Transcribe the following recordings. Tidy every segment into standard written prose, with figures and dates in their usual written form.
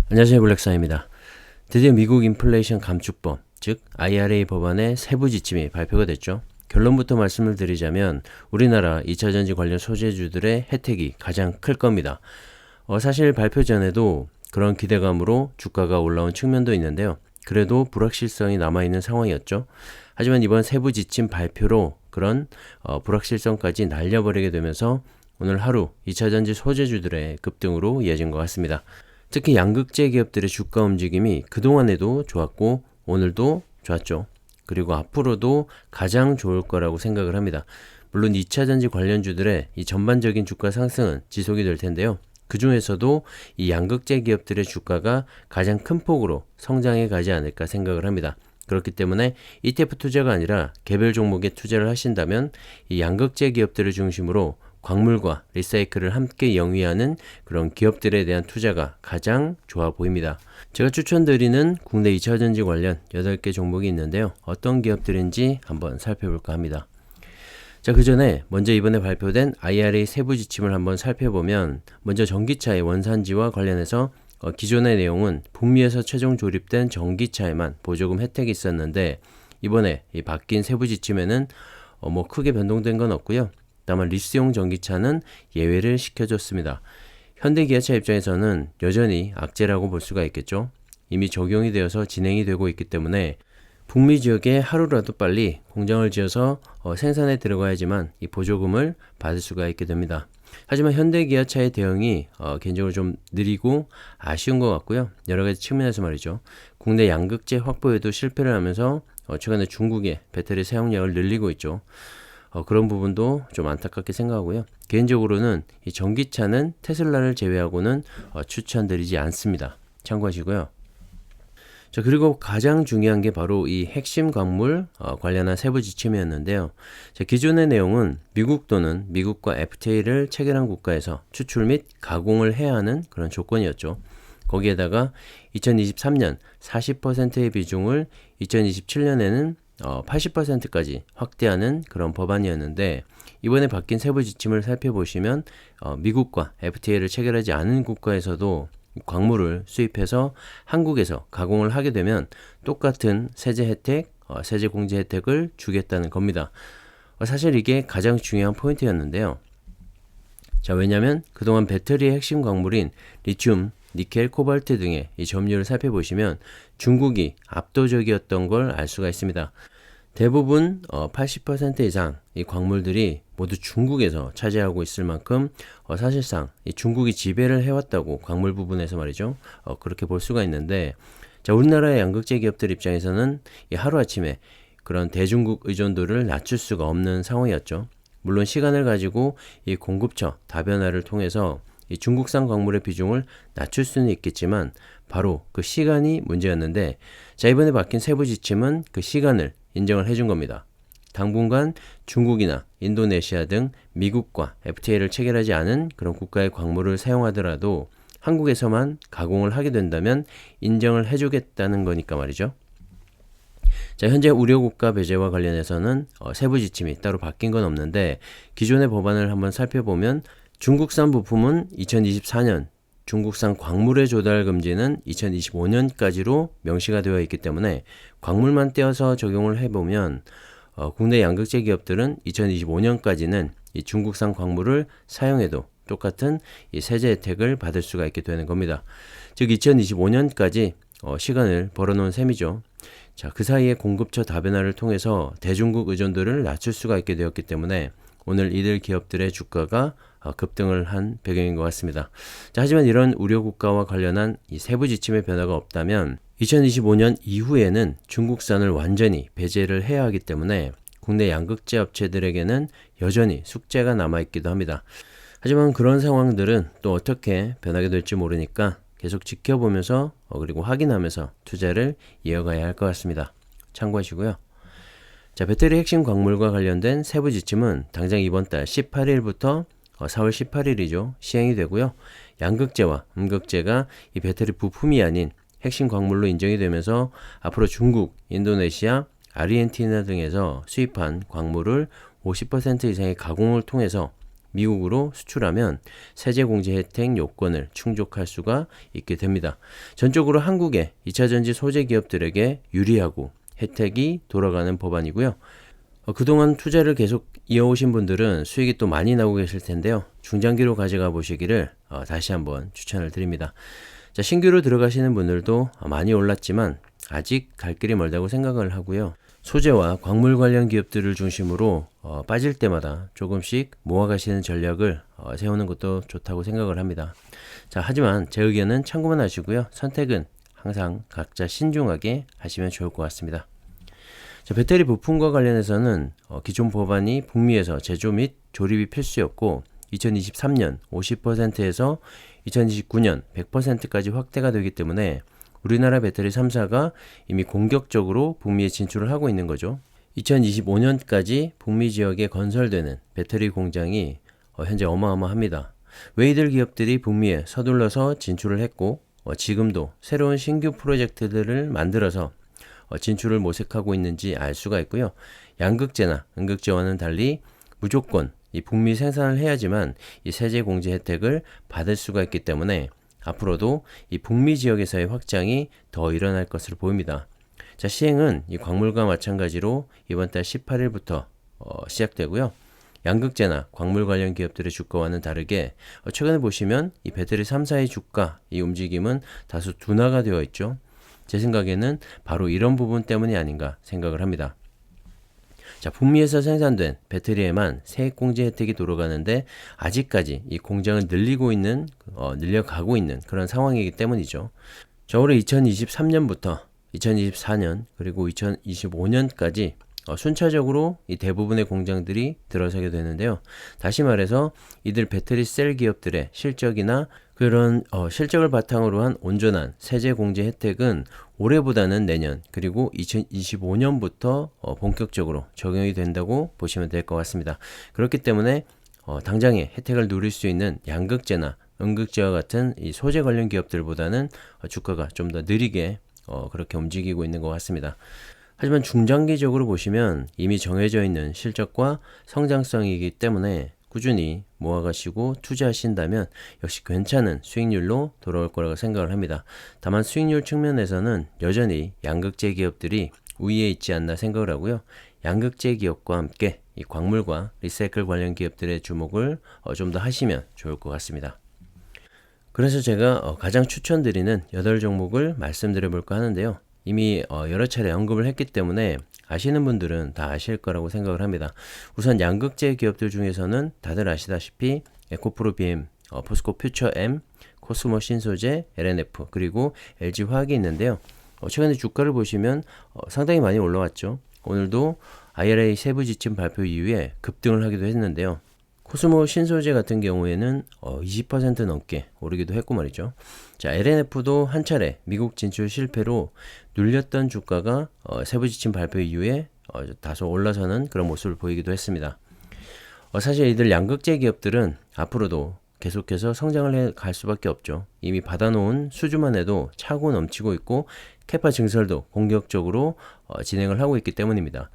안녕하세요, 블랙사입니다. 드디어 미국 인플레이션 감축법, 즉 IRA 법안의 세부 지침이 발표가 됐죠. 결론부터 말씀을 드리자면 우리나라 2차전지 관련 소재주들의 혜택이 가장 클 겁니다. 사실 발표 전에도 그런 기대감으로 주가가 올라온 측면도 있는데요. 그래도 불확실성이 남아있는 상황이었죠. 하지만 이번 세부 지침 발표로 그런 불확실성까지 날려버리게 되면서 오늘 하루 2차전지 소재주들의 급등으로 이어진 것 같습니다. 특히 양극재 기업들의 주가 움직임이 그동안에도 좋았고 오늘도 좋았죠. 그리고 앞으로도 가장 좋을 거라고 생각을 합니다. 물론 2차전지 관련주들의 이 전반적인 주가 상승은 지속이 될 텐데요. 그 중에서도 이 양극재 기업들의 주가가 가장 큰 폭으로 성장해 가지 않을까 생각을 합니다. 그렇기 때문에 ETF 투자가 아니라 개별 종목에 투자를 하신다면 이 양극재 기업들을 중심으로 광물과 리사이클을 함께 영위하는 그런 기업들에 대한 투자가 가장 좋아 보입니다. 제가 추천드리는 국내 2차전지 관련 8개 종목이 있는데요. 어떤 기업들인지 한번 살펴볼까 합니다. 자, 그 전에 먼저 이번에 발표된 IRA 세부 지침을 한번 살펴보면 먼저 전기차의 원산지와 관련해서 기존의 내용은 북미에서 최종 조립된 전기차에만 보조금 혜택이 있었는데 이번에 이 바뀐 세부 지침에는 크게 변동된 건 없고요. 다만 리스용 전기차는 예외를 시켜줬습니다. 현대기아차 입장에서는 여전히 악재라고 볼 수가 있겠죠. 이미 적용이 되어서 진행이 되고 있기 때문에 북미 지역에 하루라도 빨리 공장을 지어서 생산에 들어가야지만 이 보조금을 받을 수가 있게 됩니다. 하지만 현대기아차의 대응이 개인적으로 좀 느리고 아쉬운 것 같고요. 여러 가지 측면에서 말이죠. 국내 양극재 확보에도 실패를 하면서 최근에 중국의 배터리 사용량을 늘리고 있죠. 그런 부분도 좀 안타깝게 생각하고요. 개인적으로는 이 전기차는 테슬라를 제외하고는 추천드리지 않습니다. 참고하시고요. 자, 그리고 가장 중요한 게 바로 이 핵심 광물 관련한 세부 지침이었는데요. 자, 기존의 내용은 미국 또는 미국과 FTA를 체결한 국가에서 추출 및 가공을 해야 하는 그런 조건이었죠. 거기에다가 2023년 40%의 비중을 2027년에는 80%까지 확대하는 그런 법안이었는데 이번에 바뀐 세부 지침을 살펴보시면 미국과 FTA를 체결하지 않은 국가에서도 광물을 수입해서 한국에서 가공을 하게 되면 똑같은 세제 혜택, 세제 공제 혜택을 주겠다는 겁니다. 사실 이게 가장 중요한 포인트였는데요. 자, 왜냐하면 그동안 배터리의 핵심 광물인 리튬, 니켈, 코발트 등의 이 점유율을 살펴보시면 중국이 압도적이었던 걸 알 수가 있습니다. 대부분 80% 이상 이 광물들이 모두 중국에서 차지하고 있을 만큼 사실상 이 중국이 지배를 해왔다고 광물 부분에서 말이죠. 그렇게 볼 수가 있는데 자, 우리나라의 양극재 기업들 입장에서는 이 하루아침에 그런 대중국 의존도를 낮출 수가 없는 상황이었죠. 물론 시간을 가지고 이 공급처 다변화를 통해서 이 중국산 광물의 비중을 낮출 수는 있겠지만 바로 그 시간이 문제였는데 자, 이번에 바뀐 세부 지침은 그 시간을 인정을 해준 겁니다. 당분간 중국이나 인도네시아 등 미국과 FTA를 체결하지 않은 그런 국가의 광물을 사용하더라도 한국에서만 가공을 하게 된다면 인정을 해주겠다는 거니까 말이죠. 자, 현재 우려국가 배제와 관련해서는 세부 지침이 따로 바뀐 건 없는데 기존의 법안을 한번 살펴보면 중국산 부품은 2024년, 중국산 광물의 조달 금지는 2025년까지로 명시가 되어 있기 때문에 광물만 떼어서 적용을 해보면 국내 양극재 기업들은 2025년까지는 이 중국산 광물을 사용해도 똑같은 이 세제 혜택을 받을 수가 있게 되는 겁니다. 즉 2025년까지 시간을 벌어놓은 셈이죠. 자, 그 사이에 공급처 다변화를 통해서 대중국 의존도를 낮출 수가 있게 되었기 때문에 오늘 이들 기업들의 주가가 급등을 한 배경인 것 같습니다. 자, 하지만 이런 우려국가와 관련한 이 세부 지침의 변화가 없다면 2025년 이후에는 중국산을 완전히 배제를 해야 하기 때문에 국내 양극재 업체들에게는 여전히 숙제가 남아있기도 합니다. 하지만 그런 상황들은 또 어떻게 변하게 될지 모르니까 계속 지켜보면서 그리고 확인하면서 투자를 이어가야 할 것 같습니다. 참고하시고요. 자, 배터리 핵심 광물과 관련된 세부 지침은 당장 이번 달 18일부터 4월 18일이죠. 시행이 되고요. 양극재와 음극재가 이 배터리 부품이 아닌 핵심 광물로 인정이 되면서 앞으로 중국, 인도네시아, 아르헨티나 등에서 수입한 광물을 50% 이상의 가공을 통해서 미국으로 수출하면 세제 공제 혜택 요건을 충족할 수가 있게 됩니다. 전적으로 한국의 2차전지 소재 기업들에게 유리하고 혜택이 돌아가는 법안이고요. 그동안 투자를 계속 이어오신 분들은 수익이 또 많이 나고 계실 텐데요. 중장기로 가져가 보시기를 다시 한번 추천을 드립니다. 자, 신규로 들어가시는 분들도 많이 올랐지만 아직 갈 길이 멀다고 생각을 하고요. 소재와 광물 관련 기업들을 중심으로 빠질 때마다 조금씩 모아가시는 전략을 세우는 것도 좋다고 생각을 합니다. 자, 하지만 제 의견은 참고만 하시고요. 선택은 항상 각자 신중하게 하시면 좋을 것 같습니다. 자, 배터리 부품과 관련해서는 기존 법안이 북미에서 제조 및 조립이 필수였고 2023년 50%에서 2029년 100%까지 확대가 되기 때문에 우리나라 배터리 3사가 이미 공격적으로 북미에 진출을 하고 있는 거죠. 2025년까지 북미 지역에 건설되는 배터리 공장이 현재 어마어마합니다. 왜 이들 기업들이 북미에 서둘러서 진출을 했고 지금도 새로운 신규 프로젝트들을 만들어서 진출을 모색하고 있는지 알 수가 있고요. 양극재나 음극재와는 달리 무조건 이 북미 생산을 해야지만 이 세제 공제 혜택을 받을 수가 있기 때문에 앞으로도 이 북미 지역에서의 확장이 더 일어날 것으로 보입니다. 자, 시행은 이 광물과 마찬가지로 이번 달 18일부터 시작되고요. 양극재나 광물 관련 기업들의 주가와는 다르게 최근에 보시면 이 배터리 3사의 주가 이 움직임은 다소 둔화가 되어 있죠. 제 생각에는 바로 이런 부분 때문이 아닌가 생각을 합니다. 자, 북미에서 생산된 배터리에만 세액 공제 혜택이 돌아가는데 아직까지 이 공장을 늘려가고 있는 그런 상황이기 때문이죠. 자, 올해 2023년부터 2024년 그리고 2025년까지 순차적으로 이 대부분의 공장들이 들어서게 되는데요. 다시 말해서 이들 배터리 셀 기업들의 실적이나 그런 실적을 바탕으로 한 온전한 세제 공제 혜택은 올해보다는 내년 그리고 2025년부터 본격적으로 적용이 된다고 보시면 될 것 같습니다. 그렇기 때문에 당장에 혜택을 누릴 수 있는 양극재나 음극재와 같은 이 소재 관련 기업들보다는 주가가 좀 더 느리게 그렇게 움직이고 있는 것 같습니다. 하지만 중장기적으로 보시면 이미 정해져 있는 실적과 성장성이기 때문에 꾸준히 모아가시고 투자하신다면 역시 괜찮은 수익률로 돌아올 거라고 생각을 합니다. 다만 수익률 측면에서는 여전히 양극재 기업들이 우위에 있지 않나 생각을 하고요. 양극재 기업과 함께 이 광물과 리사이클 관련 기업들의 주목을 좀 더 하시면 좋을 것 같습니다. 그래서 제가 가장 추천드리는 8종목을 말씀드려 볼까 하는데요. 이미 여러 차례 언급을 했기 때문에 아시는 분들은 다 아실 거라고 생각을 합니다. 우선 양극재 기업들 중에서는 다들 아시다시피 에코프로 BM, 포스코 퓨처 M, 코스모 신소재, LNF 그리고 LG화학이 있는데요. 최근에 주가를 보시면 상당히 많이 올라왔죠. 오늘도 IRA 세부 지침 발표 이후에 급등을 하기도 했는데요. 코스모 신소재 같은 경우에는 20% 넘게 오르기도 했고 말이죠. 자, LNF도 한 차례 미국 진출 실패로 눌렸던 주가가 세부 지침 발표 이후에 다소 올라서는 그런 모습을 보이기도 했습니다. 사실 이들 양극재 기업들은 앞으로도 계속해서 성장을 해 갈 수밖에 없죠. 이미 받아놓은 수주만 해도 차고 넘치고 있고 캐파 증설도 공격적으로 진행을 하고 있기 때문입니다.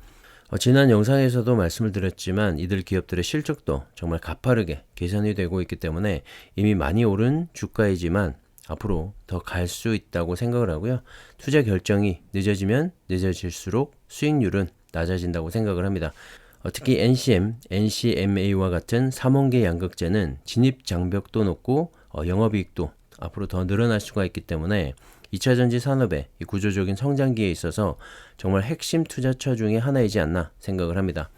지난 영상에서도 말씀을 드렸지만 이들 기업들의 실적도 정말 가파르게 개선이 되고 있기 때문에 이미 많이 오른 주가이지만 앞으로 더 갈 수 있다고 생각을 하고요. 투자 결정이 늦어지면 늦어질수록 수익률은 낮아진다고 생각을 합니다. 특히 NCM, NCMA와 같은 삼원계 양극재는 진입 장벽도 높고 영업이익도 앞으로 더 늘어날 수가 있기 때문에 2차전지 산업의 이 구조적인 성장기에 있어서 정말 핵심 투자처 중에 하나이지 않나 생각을 합니다.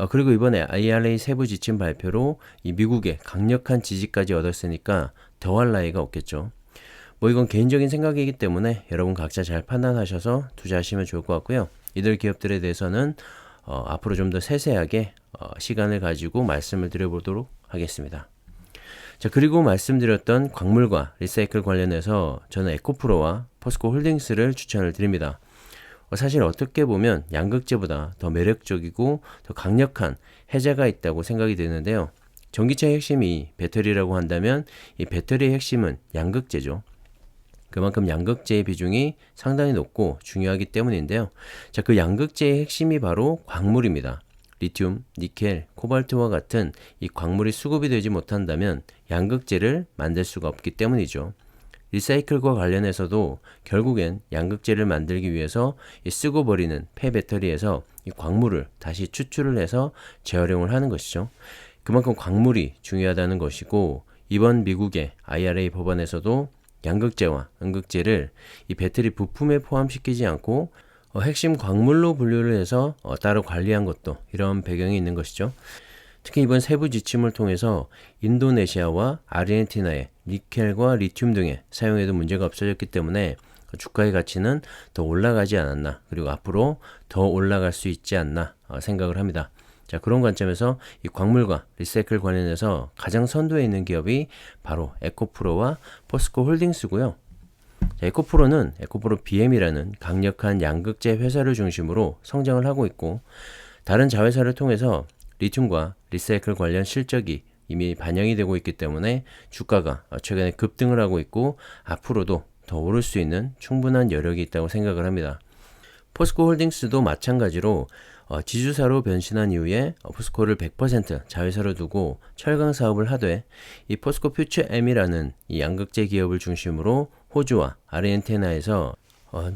그리고 이번에 IRA 세부 지침 발표로 이 미국의 강력한 지지까지 얻었으니까 더할 나위가 없겠죠. 이건 개인적인 생각이기 때문에 여러분 각자 잘 판단하셔서 투자하시면 좋을 것 같고요. 이들 기업들에 대해서는 앞으로 좀 더 세세하게 시간을 가지고 말씀을 드려보도록 하겠습니다. 자, 그리고 말씀드렸던 광물과 리사이클 관련해서 저는 에코프로와 포스코 홀딩스를 추천을 드립니다. 사실 어떻게 보면 양극재보다 더 매력적이고 더 강력한 해자가 있다고 생각이 드는데요. 전기차의 핵심이 배터리라고 한다면 이 배터리의 핵심은 양극재죠. 그만큼 양극재의 비중이 상당히 높고 중요하기 때문인데요. 자, 그 양극재의 핵심이 바로 광물입니다. 리튬, 니켈, 코발트와 같은 이 광물이 수급이 되지 못한다면 양극재를 만들 수가 없기 때문이죠. 리사이클과 관련해서도 결국엔 양극재를 만들기 위해서 이 쓰고 버리는 폐배터리에서 이 광물을 다시 추출을 해서 재활용을 하는 것이죠. 그만큼 광물이 중요하다는 것이고, 이번 미국의 IRA 법안에서도 양극재와 음극재를 이 배터리 부품에 포함시키지 않고 핵심 광물로 분류를 해서 따로 관리한 것도 이런 배경이 있는 것이죠. 특히 이번 세부 지침을 통해서 인도네시아와 아르헨티나의 니켈과 리튬 등의 사용에도 문제가 없어졌기 때문에 주가의 가치는 더 올라가지 않았나, 그리고 앞으로 더 올라갈 수 있지 않나 생각을 합니다. 자, 그런 관점에서 이 광물과 리사이클 관련해서 가장 선두에 있는 기업이 바로 에코프로와 포스코 홀딩스고요. 자, 에코프로는 에코프로 BM이라는 강력한 양극재 회사를 중심으로 성장을 하고 있고, 다른 자회사를 통해서 리튬과 리사이클 관련 실적이 이미 반영이 되고 있기 때문에 주가가 최근에 급등을 하고 있고, 앞으로도 더 오를 수 있는 충분한 여력이 있다고 생각을 합니다. 포스코 홀딩스도 마찬가지로 지주사로 변신한 이후에 포스코를 100% 자회사로 두고 철강 사업을 하되, 이 포스코 퓨처 M이라는 이 양극재 기업을 중심으로 호주와 아르헨티나에서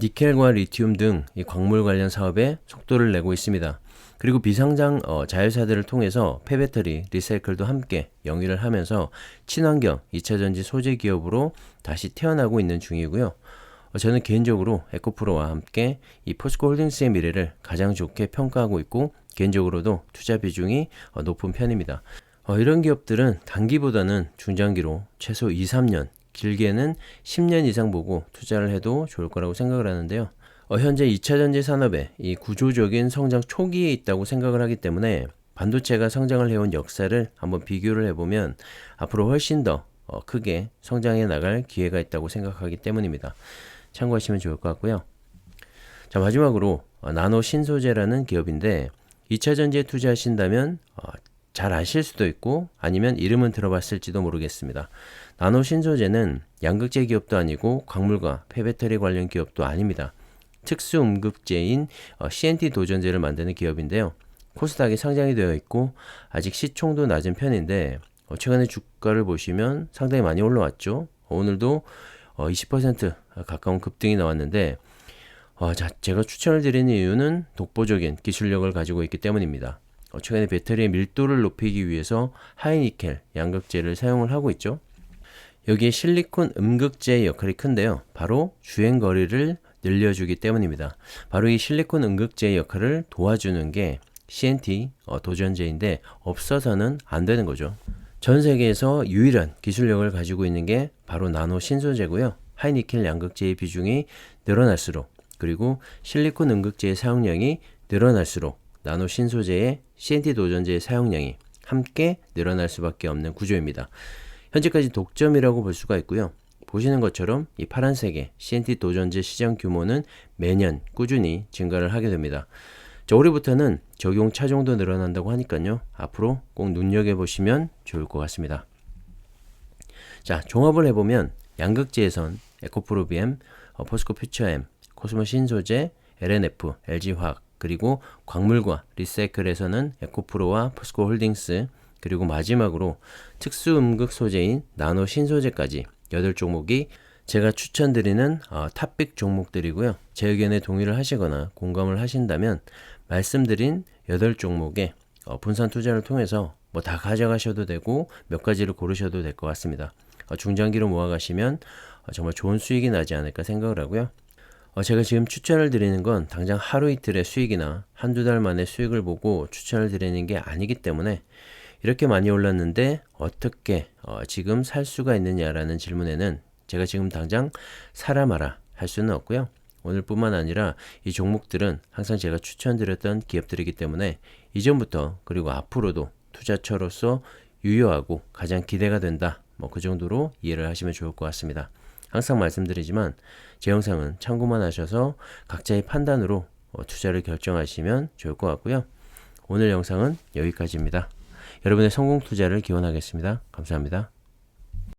니켈과 리튬 등 이 광물 관련 사업에 속도를 내고 있습니다. 그리고 비상장 자회사들을 통해서 폐배터리, 리사이클도 함께 영위를 하면서 친환경 2차전지 소재 기업으로 다시 태어나고 있는 중이고요. 저는 개인적으로 에코프로와 함께 이 포스코 홀딩스의 미래를 가장 좋게 평가하고 있고, 개인적으로도 투자 비중이 높은 편입니다. 이런 기업들은 단기보다는 중장기로 최소 2, 3년, 길게는 10년 이상 보고 투자를 해도 좋을 거라고 생각을 하는데요. 현재 2차전지 산업의 이 구조적인 성장 초기에 있다고 생각을 하기 때문에 반도체가 성장을 해온 역사를 한번 비교를 해보면 앞으로 훨씬 더 크게 성장해 나갈 기회가 있다고 생각하기 때문입니다. 참고하시면 좋을 것 같고요. 자, 마지막으로 나노 신소재라는 기업인데, 2차전지에 투자하신다면 잘 아실 수도 있고 아니면 이름은 들어봤을지도 모르겠습니다. 나노 신소재는 양극재 기업도 아니고 광물과 폐배터리 관련 기업도 아닙니다. 특수 음극재인 CNT 도전제를 만드는 기업인데요. 코스닥에 상장이 되어 있고 아직 시총도 낮은 편인데, 최근에 주가를 보시면 상당히 많이 올라왔죠. 오늘도 20% 가까운 급등이 나왔는데, 자, 제가 추천을 드리는 이유는 독보적인 기술력을 가지고 있기 때문입니다. 최근에 배터리의 밀도를 높이기 위해서 하이니켈 양극재를 사용을 하고 있죠. 여기에 실리콘 음극재의 역할이 큰데요. 바로 주행거리를 늘려주기 때문입니다. 바로 이 실리콘 음극재의 역할을 도와주는 게 CNT 도전제인데, 없어서는 안 되는 거죠. 전 세계에서 유일한 기술력을 가지고 있는 게 바로 나노 신소재고요. 하이니켈 양극재의 비중이 늘어날수록, 그리고 실리콘 음극재의 사용량이 늘어날수록 나노 신소재의 CNT 도전제의 사용량이 함께 늘어날 수밖에 없는 구조입니다. 현재까지 독점이라고 볼 수가 있고요. 보시는 것처럼 이 파란색의 CNT 도전제 시장 규모는 매년 꾸준히 증가를 하게 됩니다. 자, 올해부터는 적용 차종도 늘어난다고 하니까요. 앞으로 꼭 눈여겨보시면 좋을 것 같습니다. 자, 종합을 해보면 양극재에선 에코프로 BM, 포스코 퓨처 M, 코스모 신소재, LNF, LG화학, 그리고 광물과 리사이클에서는 에코프로와 포스코 홀딩스, 그리고 마지막으로 특수음극 소재인 나노 신소재까지 8종목이 제가 추천드리는 탑픽 종목들이고요. 제 의견에 동의를 하시거나 공감을 하신다면 말씀드린 8종목에 분산 투자를 통해서 뭐 다 가져가셔도 되고 몇 가지를 고르셔도 될 것 같습니다. 중장기로 모아가시면 정말 좋은 수익이 나지 않을까 생각을 하고요. 제가 지금 추천을 드리는 건 당장 하루 이틀의 수익이나 한두 달 만의 수익을 보고 추천을 드리는 게 아니기 때문에, 이렇게 많이 올랐는데 어떻게 지금 살 수가 있느냐라는 질문에는 제가 지금 당장 사라 마라 할 수는 없고요. 오늘뿐만 아니라 이 종목들은 항상 제가 추천드렸던 기업들이기 때문에 이전부터 그리고 앞으로도 투자처로서 유효하고 가장 기대가 된다, 뭐 그 정도로 이해를 하시면 좋을 것 같습니다. 항상 말씀드리지만 제 영상은 참고만 하셔서 각자의 판단으로 투자를 결정하시면 좋을 것 같고요. 오늘 영상은 여기까지입니다. 여러분의 성공 투자를 기원하겠습니다. 감사합니다.